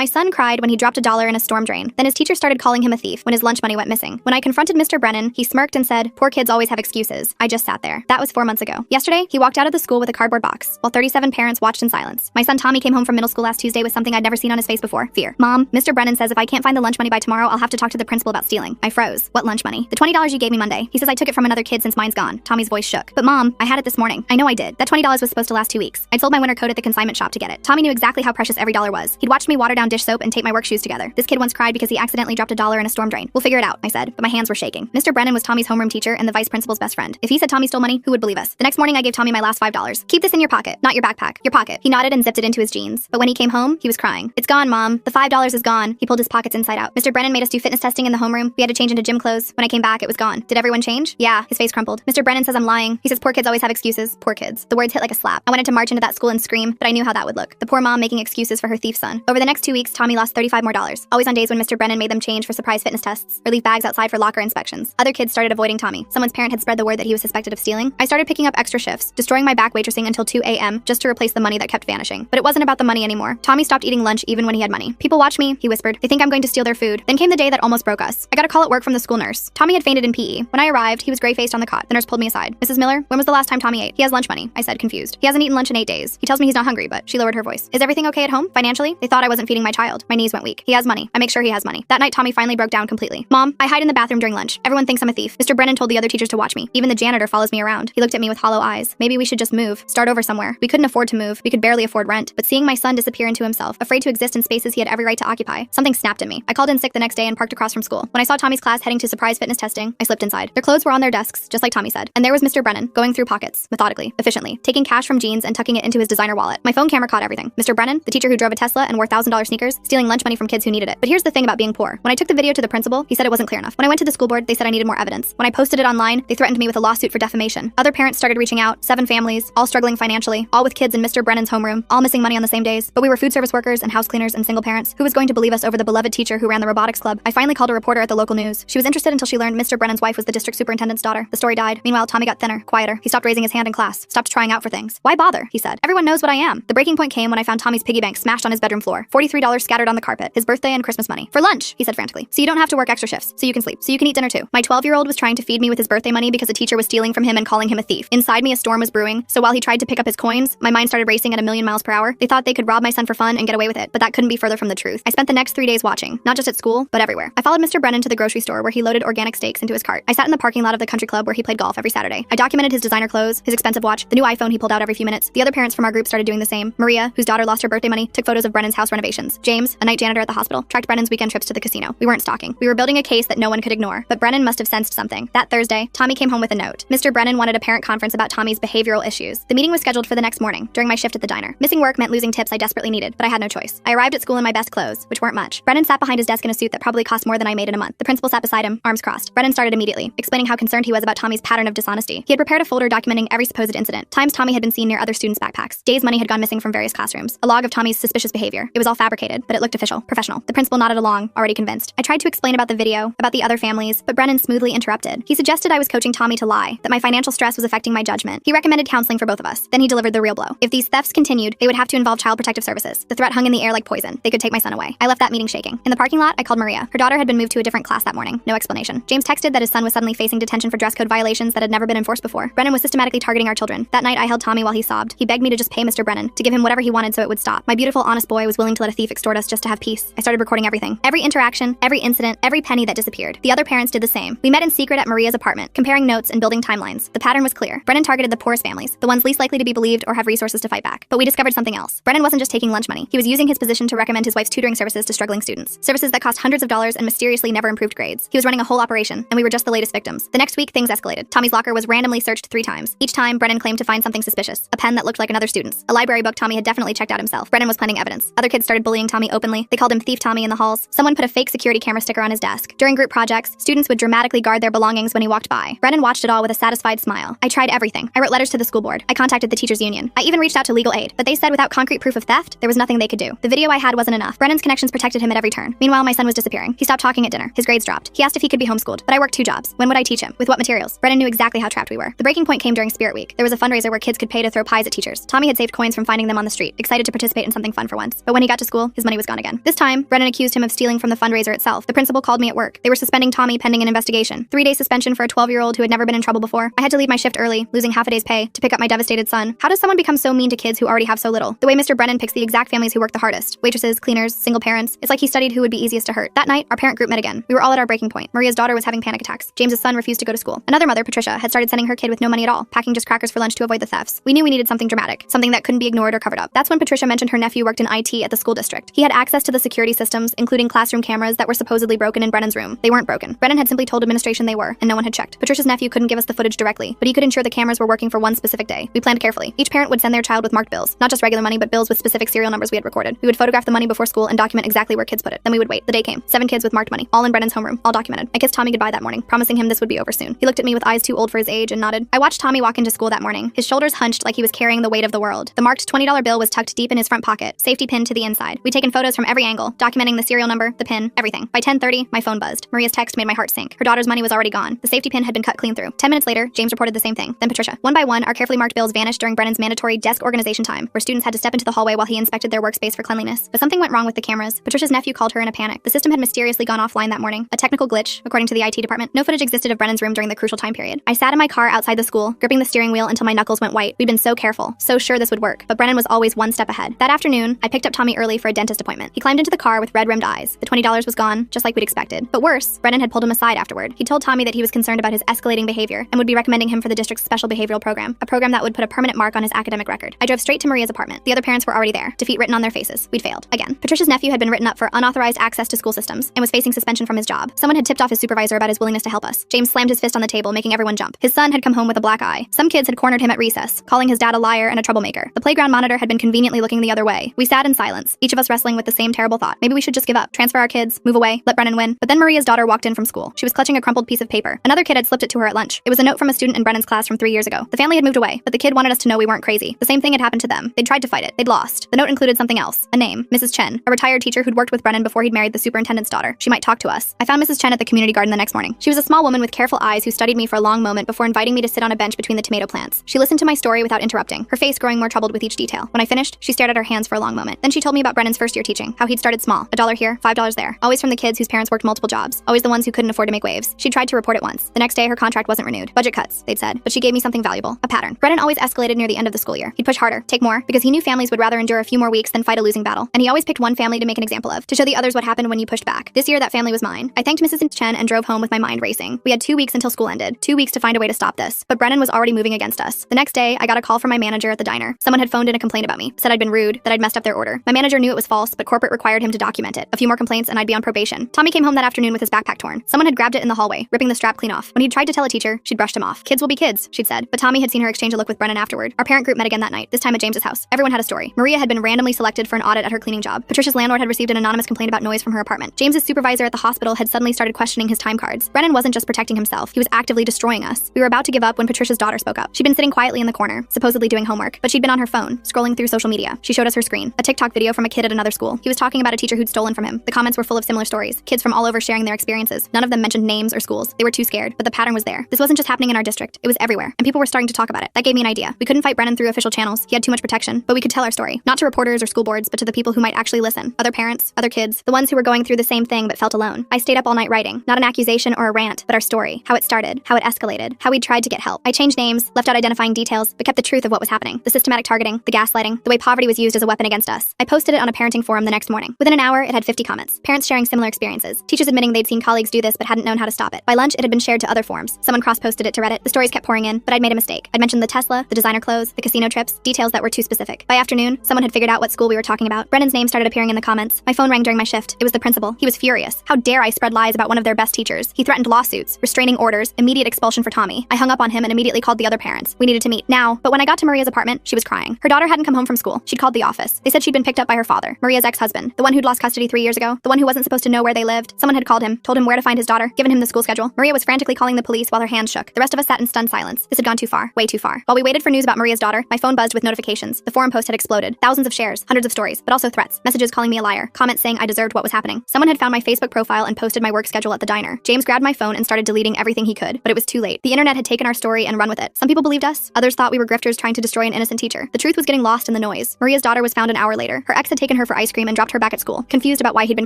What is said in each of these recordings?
My son cried when he dropped $1 in a storm drain. Then his teacher started calling him a thief when his lunch money went missing. When I confronted Mr. Brennan, he smirked and said, "Poor kids always have excuses." I just sat there. That was 4 months ago. Yesterday, he walked out of the school with a cardboard box, while 37 parents watched in silence. My son Tommy came home from middle school last Tuesday with something I'd never seen on his face before: fear. "Mom, Mr. Brennan says if I can't find the lunch money by tomorrow, I'll have to talk to the principal about stealing." I froze. "What lunch money?" "The $20 you gave me Monday. He says I took it from another kid since mine's gone." Tommy's voice shook. "But Mom, I had it this morning." "I know I did. That $20 was supposed to last 2 weeks. I sold my winter coat at the consignment shop to get it." Tommy knew exactly how precious every dollar was. He'd watched me water down dish soap and tape my work shoes together. This kid once cried because he accidentally dropped $1 in a storm drain. "We'll figure it out," I said, but my hands were shaking. Mr. Brennan was Tommy's homeroom teacher and the vice principal's best friend. If he said Tommy stole money, who would believe us? The next morning, I gave Tommy my last $5. "Keep this in your pocket, not your backpack. Your pocket." He nodded and zipped it into his jeans. But when he came home, he was crying. "It's gone, Mom. The $5 is gone." He pulled his pockets inside out. "Mr. Brennan made us do fitness testing in the homeroom. We had to change into gym clothes. When I came back, it was gone." "Did everyone change?" "Yeah." His face crumpled. "Mr. Brennan says I'm lying. He says poor kids always have excuses." Poor kids. The words hit like a slap. I wanted to march into that school and scream, but I knew how that would look. The poor mom making excuses for her thief son. Over the next 2 weeks, Tommy lost $35 more, always on days when Mr. Brennan made them change for surprise fitness tests or leave bags outside for locker inspections. Other kids started avoiding Tommy. Someone's parent had spread the word that he was suspected of stealing. I started picking up extra shifts, destroying my back waitressing until 2 a.m. just to replace the money that kept vanishing. But it wasn't about the money anymore. Tommy stopped eating lunch even when he had money. "People watch me," he whispered. "They think I'm going to steal their food." Then came the day that almost broke us. I got a call at work from the school nurse. Tommy had fainted in PE. When I arrived, he was gray-faced on the cot. The nurse pulled me aside. "Mrs. Miller, when was the last time Tommy ate?" "He has lunch money," I said, confused. "He hasn't eaten lunch in 8 days. He tells me he's not hungry," but she lowered her voice. "Is everything okay at home? Financially?" They thought I wasn't feeding my child. My knees went weak. "He has money. I make sure he has money." That night, Tommy finally broke down completely. "Mom, I hide in the bathroom during lunch. Everyone thinks I'm a thief. Mr. Brennan told the other teachers to watch me. Even the janitor follows me around." He looked at me with hollow eyes. "Maybe we should just move. Start over somewhere." We couldn't afford to move. We could barely afford rent. But seeing my son disappear into himself, afraid to exist in spaces he had every right to occupy, something snapped in me. I called in sick the next day and parked across from school. When I saw Tommy's class heading to surprise fitness testing, I slipped inside. Their clothes were on their desks, just like Tommy said. And there was Mr. Brennan, going through pockets, methodically, efficiently, taking cash from jeans and tucking it into his designer wallet. My phone camera caught everything. Mr. Brennan, the teacher who drove a Tesla and wore $1,000 sneakers, stealing lunch money from kids who needed it. But here's the thing about being poor. When I took the video to the principal, he said it wasn't clear enough. When I went to the school board, they said I needed more evidence. When I posted it online, they threatened me with a lawsuit for defamation. Other parents started reaching out, 7 families, all struggling financially, all with kids in Mr. Brennan's homeroom, all missing money on the same days. But we were food service workers and house cleaners and single parents. Who was going to believe us over the beloved teacher who ran the robotics club? I finally called a reporter at the local news. She was interested until she learned Mr. Brennan's wife was the district superintendent's daughter. The story died. Meanwhile, Tommy got thinner, quieter. He stopped raising his hand in class, stopped trying out for things. "Why bother?" he said. "Everyone knows what I am." The breaking point came when I found Tommy's piggy bank smashed on his bedroom floor. $43 scattered on the carpet. His birthday and Christmas money. "For lunch," he said frantically. "So you don't have to work extra shifts. So you can sleep. So you can eat dinner too." My 12-year-old was trying to feed me with his birthday money because a teacher was stealing from him and calling him a thief. Inside me, a storm was brewing. So while he tried to pick up his coins, my mind started racing at a million miles per hour. They thought they could rob my son for fun and get away with it, but that couldn't be further from the truth. I spent the next 3 days watching, not just at school, but everywhere. I followed Mr. Brennan to the grocery store where he loaded organic steaks into his cart. I sat in the parking lot of the country club where he played golf every Saturday. I documented his designer clothes, his expensive watch, the new iPhone he pulled out every few minutes. The other parents from our group started doing the same. Maria, whose daughter lost her birthday money, took photos of Brennan's house renovations. James, a night janitor at the hospital, tracked Brennan's weekend trips to the casino. We weren't stalking. We were building a case that no one could ignore. But Brennan must have sensed something. That Thursday, Tommy came home with a note. Mr. Brennan wanted a parent conference about Tommy's behavioral issues. The meeting was scheduled for the next morning, during my shift at the diner. Missing work meant losing tips I desperately needed, but I had no choice. I arrived at school in my best clothes, which weren't much. Brennan sat behind his desk in a suit that probably cost more than I made in a month. The principal sat beside him, arms crossed. Brennan started immediately, explaining how concerned he was about Tommy's pattern of dishonesty. He had prepared a folder documenting every supposed incident, times Tommy had been seen near other students' backpacks, days money had gone missing from various classrooms, a log of Tommy's suspicious behavior. It was all fabricated, but it looked official, professional. The principal nodded along, already convinced. I tried to explain about the video, about the other families, but Brennan smoothly interrupted. He suggested I was coaching Tommy to lie, that my financial stress was affecting my judgment. He recommended counseling for both of us. Then he delivered the real blow. If these thefts continued, they would have to involve Child Protective Services. The threat hung in the air like poison. They could take my son away. I left that meeting shaking. In the parking lot, I called Maria. Her daughter had been moved to a different class that morning. No explanation. James texted that his son was suddenly facing detention for dress code violations that had never been enforced before. Brennan was systematically targeting our children. That night, I held Tommy while he sobbed. He begged me to just pay Mr. Brennan, to give him whatever he wanted so it would stop. My beautiful, honest boy was willing to let a thief extort us just to have peace. I started recording everything. Every interaction, every incident, every penny that disappeared. The other parents did the same. We met in secret at Maria's apartment, comparing notes and building timelines. The pattern was clear. Brennan targeted the poorest families, the ones least likely to be believed or have resources to fight back. But we discovered something else. Brennan wasn't just taking lunch money. He was using his position to recommend his wife's tutoring services to struggling students. Services that cost hundreds of dollars and mysteriously never improved grades. He was running a whole operation, and we were just the latest victims. The next week, things escalated. Tommy's locker was randomly searched 3 times. Each time, Brennan claimed to find something suspicious. A pen that looked like another student's. A library book Tommy had definitely checked out himself. Brennan was planting evidence. Other kids started bullying Tommy openly. They called him Thief Tommy in the halls. Someone put a fake security camera sticker on his desk. During group projects, students would dramatically guard their belongings when he walked by. Brennan watched it all with a satisfied smile. I tried everything. I wrote letters to the school board. I contacted the teachers union. I even reached out to legal aid, but they said without concrete proof of theft, there was nothing they could do. The video I had wasn't enough. Brennan's connections protected him at every turn. Meanwhile, my son was disappearing. He stopped talking at dinner. His grades dropped. He asked if he could be homeschooled, but I worked 2 jobs. When would I teach him? With what materials? Brennan knew exactly how trapped we were. The breaking point came during Spirit Week. There was a fundraiser where kids could pay to throw pies at teachers. Tommy had saved coins from finding them on the street, excited to participate in something fun for once. But when he got to school, his money was gone again. This time, Brennan accused him of stealing from the fundraiser itself. The principal called me at work. They were suspending Tommy pending an investigation. 3-day suspension for a 12-year-old who had never been in trouble before. I had to leave my shift early, losing half a day's pay, to pick up my devastated son. How does someone become so mean to kids who already have so little? The way Mr. Brennan picks the exact families who work the hardest. Waitresses, cleaners, single parents. It's like he studied who would be easiest to hurt. That night, our parent group met again. We were all at our breaking point. Maria's daughter was having panic attacks. James's son refused to go to school. Another mother, Patricia, had started sending her kid with no money at all, packing just crackers for lunch to avoid the thefts. We knew we needed something dramatic, something that couldn't be ignored or covered up. That's when Patricia mentioned her nephew worked in IT at the school district. He had access to the security systems, including classroom cameras that were supposedly broken in Brennan's room. They weren't broken. Brennan had simply told administration they were, and no one had checked. Patricia's nephew couldn't give us the footage directly, but he could ensure the cameras were working for one specific day. We planned carefully. Each parent would send their child with marked bills, not just regular money, but bills with specific serial numbers we had recorded. We would photograph the money before school and document exactly where kids put it. Then we would wait. The day came. 7 kids with marked money, all in Brennan's homeroom, all documented. I kissed Tommy goodbye that morning, promising him this would be over soon. He looked at me with eyes too old for his age and nodded. I watched Tommy walk into school that morning, his shoulders hunched like he was carrying the weight of the world. The marked $20 bill was tucked deep in his front pocket, safety pinned to the inside. We'd taken photos from every angle, documenting the serial number, the pin, everything. By 10:30, my phone buzzed. Maria's text made my heart sink. Her daughter's money was already gone. The safety pin had been cut clean through. 10 minutes later, James reported the same thing. Then Patricia. One by one, our carefully marked bills vanished during Brennan's mandatory desk organization time, where students had to step into the hallway while he inspected their workspace for cleanliness. But something went wrong with the cameras. Patricia's nephew called her in a panic. The system had mysteriously gone offline that morning. A technical glitch, according to the IT department. No footage existed of Brennan's room during the crucial time period. I sat in my car outside the school, gripping the steering wheel until my knuckles went white. We'd been so careful, so sure this would work. But Brennan was always one step ahead. That afternoon, I picked up Tommy early for a dentist appointment. He climbed into the car with red-rimmed eyes. The $20 was gone, just like we'd expected. But worse, Brennan had pulled him aside afterward. He told Tommy that he was concerned about his escalating behavior and would be recommending him for the district's special behavioral program, a program that would put a permanent mark on his academic record. I drove straight to Maria's apartment. The other parents were already there, defeat written on their faces. We'd failed. Again. Patricia's nephew had been written up for unauthorized access to school systems and was facing suspension from his job. Someone had tipped off his supervisor about his willingness to help us. James slammed his fist on the table, making everyone jump. His son had come home with a black eye. Some kids had cornered him at recess, calling his dad a liar and a troublemaker. The playground monitor had been conveniently looking the other way. We sat in silence, each of us wrestling with the same terrible thought. Maybe we should just give up, transfer our kids, move away, let Brennan win. But then Maria's daughter walked in from school. She was clutching a crumpled piece of paper. Another kid had slipped it to her at lunch. It was a note from a student in Brennan's class from 3 years ago. The family had moved away, but the kid wanted us to know we weren't crazy. The same thing had happened to them. They'd tried to fight it. They'd lost. The note included something else. A name. Mrs. Chen, a retired teacher who'd worked with Brennan before he'd married the superintendent's daughter. She might talk to us. I found Mrs. Chen at the community garden the next morning. She was a small woman with careful eyes who studied me for a long moment before inviting me to sit on a bench between the tomato plants. She listened to my story without interrupting, her face growing more troubled with each detail. When I finished, she stared at her hands for a long moment. Then she told me about Brennan's first year teaching, how he'd started small, $1 here, $5 there, always from the kids whose parents worked multiple jobs, always the ones who couldn't afford to make waves. She tried to report it once. The next day, her contract wasn't renewed. Budget cuts, they'd said, but she gave me something valuable, a pattern. Brennan always escalated near the end of the school year. He'd push harder, take more, because he knew families would rather endure a few more weeks than fight a losing battle. And he always picked one family to make an example of, to show the others what happened when you pushed back. This year, that family was mine. I thanked Mrs. Chen and drove home with my mind racing. We had 2 weeks until school ended, 2 weeks to find a way to stop this. But Brennan was already moving against us. The next day, I got a call from my manager at the diner. Someone had phoned in a complaint about me, said I'd been rude, that I'd messed up their order. My manager knew it was false, but corporate required him to document it. A few more complaints and I'd be on probation. Tommy came home that afternoon with his backpack torn. Someone had grabbed it in the hallway, ripping the strap clean off. When he'd tried to tell a teacher, she'd brushed him off. Kids will be kids, she'd said. But Tommy had seen her exchange a look with Brennan afterward. Our parent group met again that night, this time at James's house. Everyone had a story. Maria had been randomly selected for an audit at her cleaning job. Patricia's landlord had received an anonymous complaint about noise from her apartment. James's supervisor at the hospital had suddenly started questioning his time cards. Brennan wasn't just protecting himself, he was actively destroying us. We were about to give up when Patricia's daughter spoke up. She'd been sitting quietly in the corner, supposedly doing homework, but she'd been on her phone, scrolling through social media. She showed us her screen, a TikTok video from a kid at another school. He was talking about a teacher who'd stolen from him. The comments were full of similar stories, kids from all over sharing their experiences. None of them mentioned names or schools. They were too scared, but the pattern was there. This wasn't just happening in our district, it was everywhere, and people were starting to talk about it. That gave me an idea. We couldn't fight Brennan through official channels. He had too much protection, but we could tell our story. Not to reporters or school boards, but to the people who might actually listen. Other parents, other kids, the ones who were going through the same thing but felt alone. I stayed up all night writing. Not an accusation or a rant, but our story. How it started, how it escalated, how we'd tried to get help. I changed names, left out identifying details, but kept the truth of what was happening. The systematic targeting, the gaslighting, the way poverty was used as a weapon against us. I posted it on a parenting forum the next morning. Within an hour, it had 50 comments. Parents sharing similar experiences. Teachers admitting they'd seen colleagues do this but hadn't known how to stop it. By lunch, it had been shared to other forums. Someone cross-posted it to Reddit. The stories kept pouring in, but I'd made a mistake. I'd mentioned the Tesla, the designer clothes, the casino trips, details that were too specific. By afternoon, someone had figured out what school we were talking about. Brennan's name started appearing in the comments. My phone rang during my shift. It was the principal. He was furious. How dare I spread lies about one of their best teachers? He threatened lawsuits, restraining orders, immediate expulsion for Tommy. I hung up on him and immediately called the other parents. We needed to meet now, but when I got to Maria's apartment, she was crying. Her daughter hadn't come home from school. She'd called the office. They said she'd been picked up by her father, Maria's ex-husband, the one who'd lost custody 3 years ago, the one who wasn't supposed to know where they lived. Someone had called him, told him where to find his daughter, given him the school schedule. Maria was frantically calling the police while her hands shook. The rest of us sat in stunned silence. This had gone too far, way too far. While we waited for news about Maria's daughter, my phone buzzed with notifications. The forum post had exploded. Thousands of shares, hundreds of stories, but also threats, messages calling me a liar, comments saying I deserved what was happening. Someone had found my Facebook profile and posted my work schedule at the diner. James grabbed my phone and started deleting everything he could, but it was too late. The internet had taken our story and run with it. Some people believed us, others thought we were grifters trying to destroy an innocent teacher. The truth was getting lost in the noise. Maria's daughter was found an hour later. Her ex had taken her her for ice cream and dropped her back at school, confused about why he'd been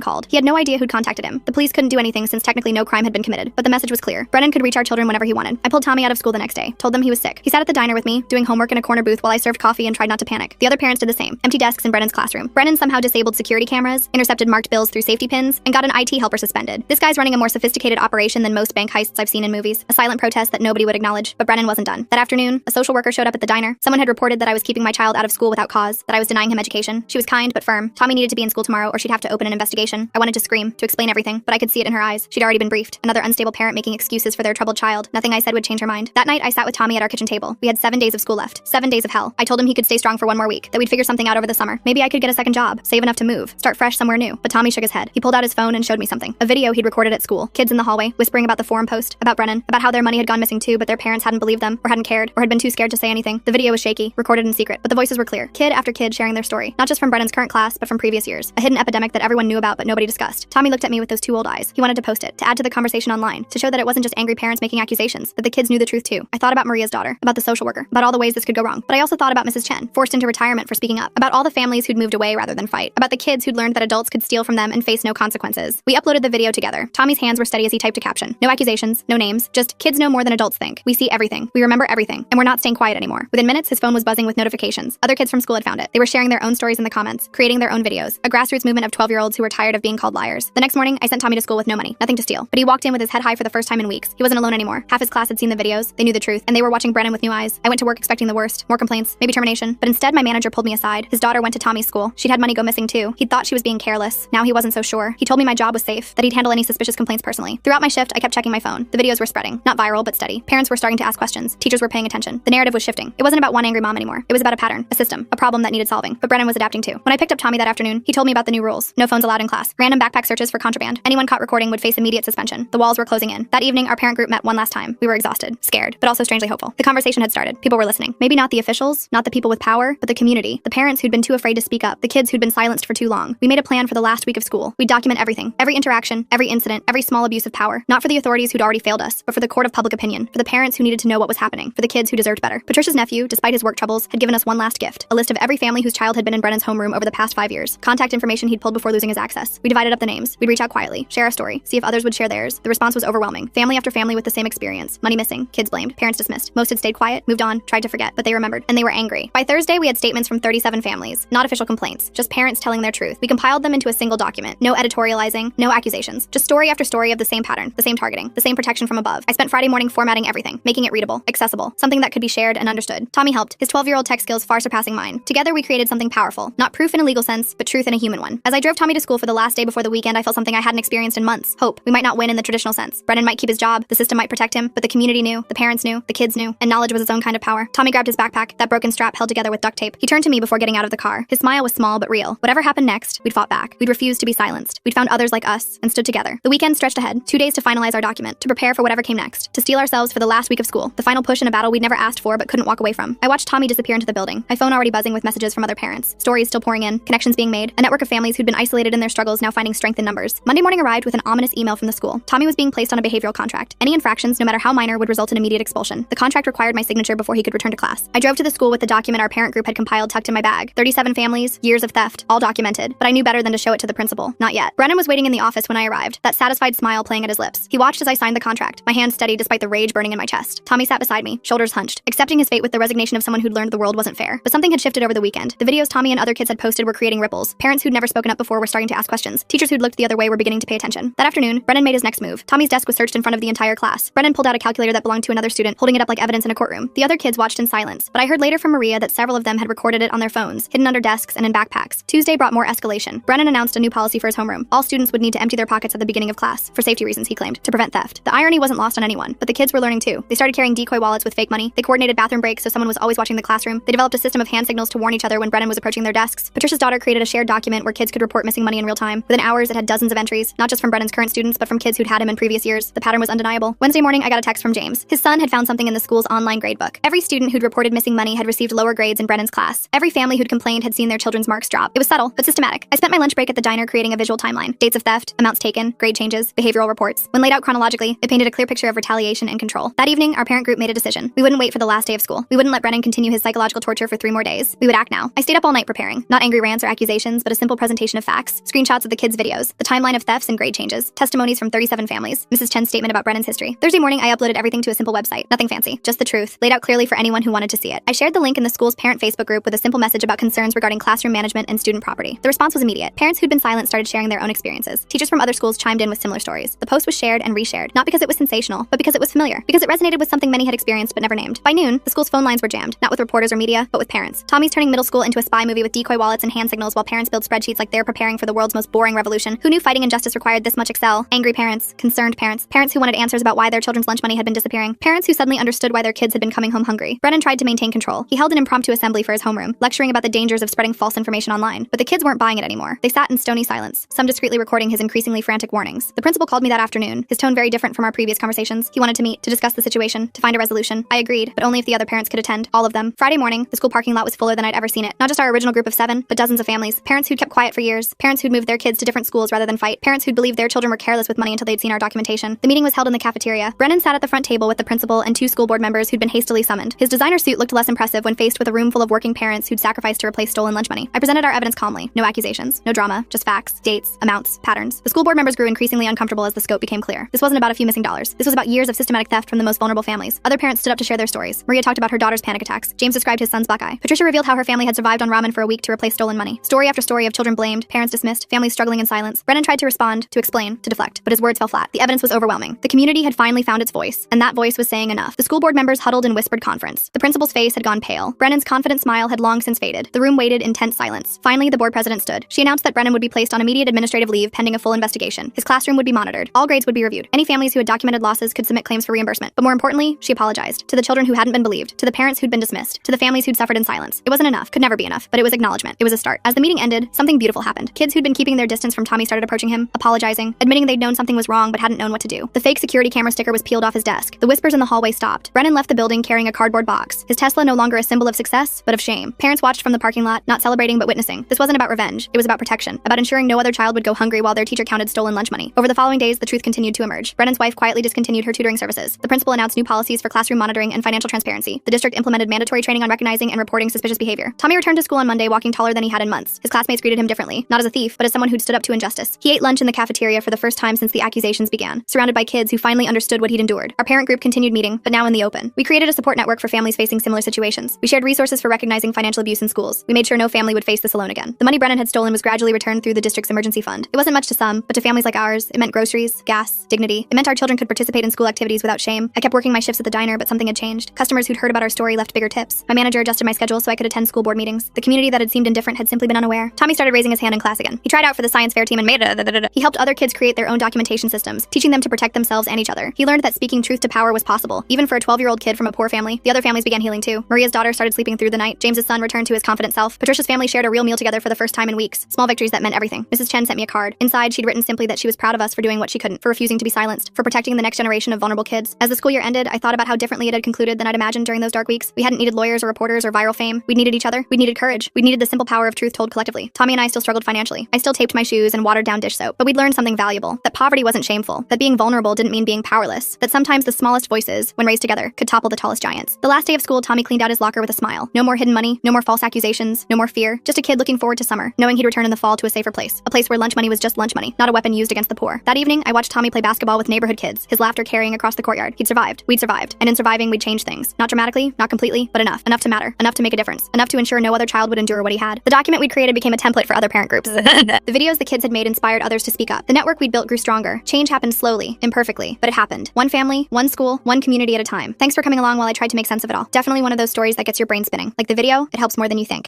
called. He had no idea who'd contacted him. The police couldn't do anything since technically no crime had been committed, but the message was clear. Brennan could reach our children whenever he wanted. I pulled Tommy out of school the next day, told them he was sick. He sat at the diner with me, doing homework in a corner booth while I served coffee and tried not to panic. The other parents did the same. Empty desks in Brennan's classroom. Brennan somehow disabled security cameras, intercepted marked bills through safety pins, and got an IT helper suspended. This guy's running a more sophisticated operation than most bank heists I've seen in movies. A silent protest that nobody would acknowledge, but Brennan wasn't done. That afternoon, a social worker showed up at the diner. Someone had reported that I was keeping my child out of school without cause, that I was denying him education. She was kind but firm. Tommy needed to be in school tomorrow or she'd have to open an investigation. I wanted to scream, to explain everything, but I could see it in her eyes. She'd already been briefed. Another unstable parent making excuses for their troubled child. Nothing I said would change her mind. That night, I sat with Tommy at our kitchen table. We had 7 days of school left. 7 days of hell. I told him he could stay strong for one more week, that we'd figure something out over the summer. Maybe I could get a second job, save enough to move, start fresh somewhere new. But Tommy shook his head. He pulled out his phone and showed me something. A video he'd recorded at school. Kids in the hallway, whispering about the forum post, about Brennan, about how their money had gone missing too, but their parents hadn't believed them, or hadn't cared, or had been too scared to say anything. The video was shaky, recorded in secret, but the voices were clear. Kid after kid sharing their story. Not just from Brennan's current class, but from previous years. A hidden epidemic that everyone knew about but nobody discussed. Tommy looked at me with those two old eyes. He wanted to post it, to add to the conversation online, to show that it wasn't just angry parents making accusations, that the kids knew the truth too. I thought about Maria's daughter, about the social worker, about all the ways this could go wrong. But I also thought about Mrs. Chen, forced into retirement for speaking up, about all the families who'd moved away rather than fight, about the kids who'd learned that adults could steal from them and face no consequences. We uploaded the video together. Tommy's hands were steady as he typed a caption. No accusations, no names, just kids know more than adults think. We see everything. We remember everything, and we're not staying quiet anymore. Within minutes, his phone was buzzing with notifications. Other kids from school had found it. They were sharing their own stories in the comments, creating their own videos. A grassroots movement of 12-year-olds who were tired of being called liars. The next morning, I sent Tommy to school with no money, nothing to steal. But he walked in with his head high for the first time in weeks. He wasn't alone anymore. Half his class had seen the videos, they knew the truth, and they were watching Brennan with new eyes. I went to work expecting the worst, more complaints, maybe termination. But instead, my manager pulled me aside. His daughter went to Tommy's school. She'd had money go missing too. He'd thought she was being careless. Now he wasn't so sure. He told me my job was safe, that he'd handle any suspicious complaints personally. Throughout my shift, I kept checking my phone. The videos were spreading. Not viral, but steady. Parents were starting to ask questions. Teachers were paying attention. The narrative was shifting. It wasn't about one angry mom anymore. It was about a pattern, a system, a problem that needed solving. But Brennan was adapting too. When I picked up Tommy that afternoon, he told me about the new rules. No phones allowed in class. Random backpack searches for contraband. Anyone caught recording would face immediate suspension. The walls were closing in. That evening, our parent group met one last time. We were exhausted, scared, but also strangely hopeful. The conversation had started. People were listening. Maybe not the officials, not the people with power, but the community. The parents who'd been too afraid to speak up. The kids who'd been silenced for too long. We made a plan for the last week of school. We'd document everything. Every interaction, every incident, every small abuse of power. Not for the authorities who'd already failed us, but for the court of public opinion. For the parents who needed to know what was happening. For the kids who deserved better. Patricia's nephew, despite his work troubles, had given us one last gift. A list of every family whose child had been in Brennan's homeroom over the past 5 years. Contact information he'd pulled before losing his access. We divided up the names. We'd reach out quietly, share our story, see if others would share theirs. The response was overwhelming. Family after family with the same experience. Money missing, kids blamed, parents dismissed. Most had stayed quiet, moved on, tried to forget, but they remembered, and they were angry. By Thursday, we had statements from 37 families. Not official complaints, just parents telling their truth. We compiled them into a single document. No editorializing, no accusations. Just story after story of the same pattern, the same targeting, the same protection from above. I spent Friday morning formatting everything, making it readable, accessible, something that could be shared and understood. Tommy helped, his 12-year-old tech skills far surpassing mine. Together, we created something powerful. Not proof in a legal sense, but truth in a human one. As I drove Tommy to school for the last day before the weekend, I felt something I hadn't experienced in months. Hope. We might not win in the traditional sense. Brennan might keep his job, the system might protect him, but the community knew, the parents knew, the kids knew, and knowledge was its own kind of power. Tommy grabbed his backpack, that broken strap held together with duct tape. He turned to me before getting out of the car. His smile was small but real. Whatever happened next, we'd fought back. We'd refused to be silenced. We'd found others like us and stood together. The weekend stretched ahead. 2 days to finalize our document, to prepare for whatever came next, to steel ourselves for the last week of school, the final push in a battle we'd never asked for but couldn't walk away from. I watched Tommy disappear into the building, my phone already buzzing with messages from other parents, stories still pouring in, connections being made, a network of families who'd been isolated in their struggles now finding strength in numbers. Monday morning arrived with an ominous email from the school. Tommy was being placed on a behavioral contract. Any infractions, no matter how minor, would result in immediate expulsion. The contract required my signature before he could return to class. I drove to the school with the document our parent group had compiled tucked in my bag. 37 families, years of theft, all documented, but I knew better than to show it to the principal. Not yet. Brennan was waiting in the office when I arrived, that satisfied smile playing at his lips. He watched as I signed the contract, my hands steady despite the rage burning in my chest. Tommy sat beside me, shoulders hunched, accepting his fate with the resignation of someone who'd learned the world wasn't fair. But something had shifted over the weekend. The videos Tommy and other kids had posted were creating ripples. Parents who'd never spoken up before were starting to ask questions. Teachers who'd looked the other way were beginning to pay attention. That afternoon, Brennan made his next move. Tommy's desk was searched in front of the entire class. Brennan pulled out a calculator that belonged to another student, holding it up like evidence in a courtroom. The other kids watched in silence, but I heard later from Maria that several of them had recorded it on their phones, hidden under desks and in backpacks. Tuesday brought more escalation. Brennan announced a new policy for his homeroom. All students would need to empty their pockets at the beginning of class, for safety reasons, he claimed, to prevent theft. The irony wasn't lost on anyone, but the kids were learning too. They started carrying decoy wallets with fake money. They coordinated bathroom breaks so someone was always watching the classroom. They developed a system of hand signals to warn each other when Brennan was approaching their desks. Patricia's daughter created a shared document where kids could report missing money in real time. Within hours, it had dozens of entries, not just from Brennan's current students, but from kids who'd had him in previous years. The pattern was undeniable. Wednesday morning, I got a text from James. His son had found something in the school's online gradebook. Every student who'd reported missing money had received lower grades in Brennan's class. Every family who'd complained had seen their children's marks drop. It was subtle, but systematic. I spent my lunch break at the diner creating a visual timeline. Dates of theft, amounts taken, grade changes, behavioral reports. When laid out chronologically, it painted a clear picture of retaliation and control. That evening, our parent group made a decision. We wouldn't wait for the last day of school. We wouldn't let Brennan continue his psychological torture for 3 more days. We would act now. I stayed up all night preparing. Not angry rants, answer accusations, but a simple presentation of facts, screenshots of the kids' videos, the timeline of thefts and grade changes, testimonies from 37 families, Mrs. Chen's statement about Brennan's history. Thursday morning, I uploaded everything to a simple website. Nothing fancy, just the truth, laid out clearly for anyone who wanted to see it. I shared the link in the school's parent Facebook group with a simple message about concerns regarding classroom management and student property. The response was immediate. Parents who'd been silent started sharing their own experiences. Teachers from other schools chimed in with similar stories. The post was shared and reshared, not because it was sensational, but because it was familiar, because it resonated with something many had experienced but never named. By noon, the school's phone lines were jammed, not with reporters or media, but with parents. Tommy's turning middle school into a spy movie with decoy wallets and hand signals while parents build spreadsheets like they're preparing for the world's most boring revolution. Who knew fighting injustice required this much Excel? Angry parents, concerned parents, parents who wanted answers about why their children's lunch money had been disappearing, parents who suddenly understood why their kids had been coming home hungry. Brennan tried to maintain control. He held an impromptu assembly for his homeroom, lecturing about the dangers of spreading false information online. But the kids weren't buying it anymore. They sat in stony silence, some discreetly recording his increasingly frantic warnings. The principal called me that afternoon, his tone very different from our previous conversations. He wanted to meet, to discuss the situation, to find a resolution. I agreed, but only if the other parents could attend, all of them. Friday morning, the school parking lot was fuller than I'd ever seen it. Not just our original group of 7, but dozens of families. Parents who'd kept quiet for years, parents who'd moved their kids to different schools rather than fight, parents who'd believed their children were careless with money until they'd seen our documentation. The meeting was held in the cafeteria. Brennan sat at the front table with the principal and 2 school board members who'd been hastily summoned. His designer suit looked less impressive when faced with a room full of working parents who'd sacrificed to replace stolen lunch money. I presented our evidence calmly. No accusations, no drama, just facts, dates, amounts, patterns. The school board members grew increasingly uncomfortable as the scope became clear. This wasn't about a few missing dollars. This was about years of systematic theft from the most vulnerable families. Other parents stood up to share their stories. Maria talked about her daughter's panic attacks. James described his son's black eye. Patricia revealed how her family had survived on ramen for a week to replace stolen money. Story after story of children blamed, parents dismissed, families struggling in silence. Brennan tried to respond, to explain, to deflect, but his words fell flat. The evidence was overwhelming. The community had finally found its voice, and that voice was saying enough. The school board members huddled in whispered conference. The principal's face had gone pale. Brennan's confident smile had long since faded. The room waited in tense silence. Finally, the board president stood. She announced that Brennan would be placed on immediate administrative leave pending a full investigation. His classroom would be monitored. All grades would be reviewed. Any families who had documented losses could submit claims for reimbursement. But more importantly, she apologized. To the children who hadn't been believed. To the parents who'd been dismissed. To the families who'd suffered in silence. It wasn't enough. Could never be enough. But it was acknowledgement. It was a start. As the meeting ended, something beautiful happened. Kids who'd been keeping their distance from Tommy started approaching him, apologizing, admitting they'd known something was wrong but hadn't known what to do. The fake security camera sticker was peeled off his desk. The whispers in the hallway stopped. Brennan left the building carrying a cardboard box. His Tesla no longer a symbol of success, but of shame. Parents watched from the parking lot, not celebrating but witnessing. This wasn't about revenge. It was about protection. About ensuring no other child would go hungry while their teacher counted stolen lunch money. Over the following days, the truth continued to emerge. Brennan's wife quietly discontinued her tutoring services. The principal announced new policies for classroom monitoring and financial transparency. The district implemented mandatory training on recognizing and reporting suspicious behavior. Tommy returned to school on Monday walking taller than he had in months. His classmates greeted him differently, not as a thief, but as someone who'd stood up to injustice. He ate lunch in the cafeteria for the first time since the accusations began, surrounded by kids who finally understood what he'd endured. Our parent group continued meeting, but now in the open. We created a support network for families facing similar situations. We shared resources for recognizing financial abuse in schools. We made sure no family would face this alone again. The money Brennan had stolen was gradually returned through the district's emergency fund. It wasn't much to some, but to families like ours, it meant groceries, gas, dignity. It meant our children could participate in school activities without shame. I kept working my shifts at the diner, but something had changed. Customers who'd heard about our story left bigger tips. My manager adjusted my schedule so I could attend school board meetings. The community that had seemed indifferent had simply been unaware. Tommy started raising his hand in class again. He tried out for the science fair team and made it. He helped other kids create their own documentation systems, teaching them to protect themselves and each other. He learned that speaking truth to power was possible, even for a 12-year-old kid from a poor family. The other families began healing too. Maria's daughter started sleeping through the night. James's son returned to his confident self. Patricia's family shared a real meal together for the first time in weeks. Small victories that meant everything. Mrs. Chen sent me a card. Inside, she'd written simply that she was proud of us for doing what she couldn't, for refusing to be silenced, for protecting the next generation of vulnerable kids. As the school year ended, I thought about how differently it had concluded than I'd imagined during those dark weeks. We hadn't needed lawyers or reporters or viral fame. We needed each other. We needed courage. We needed the simple power of truth told collectively. Tommy and I still struggled financially. I still taped my shoes and watered down dish soap. But we'd learned something valuable. That poverty wasn't shameful. That being vulnerable didn't mean being powerless. That sometimes the smallest voices, when raised together, could topple the tallest giants. The last day of school, Tommy cleaned out his locker with a smile. No more hidden money. No more false accusations. No more fear. Just a kid looking forward to summer, knowing he'd return in the fall to a safer place. A place where lunch money was just lunch money, not a weapon used against the poor. That evening, I watched Tommy play basketball with neighborhood kids, his laughter carrying across the courtyard. He'd survived. We'd survived. And in surviving, we'd change things. Not dramatically, not completely, but enough. Enough to matter. Enough to make a difference. Enough to ensure no other child would endure what he had. The document we'd created became a template for other parent groups. The videos the kids had made inspired others to speak up. The network we'd built grew stronger. Change happened slowly, imperfectly, but it happened. One family, one school, one community at a time. Thanks for coming along while I tried to make sense of it all. Definitely one of those stories that gets your brain spinning. Like the video, it helps more than you think.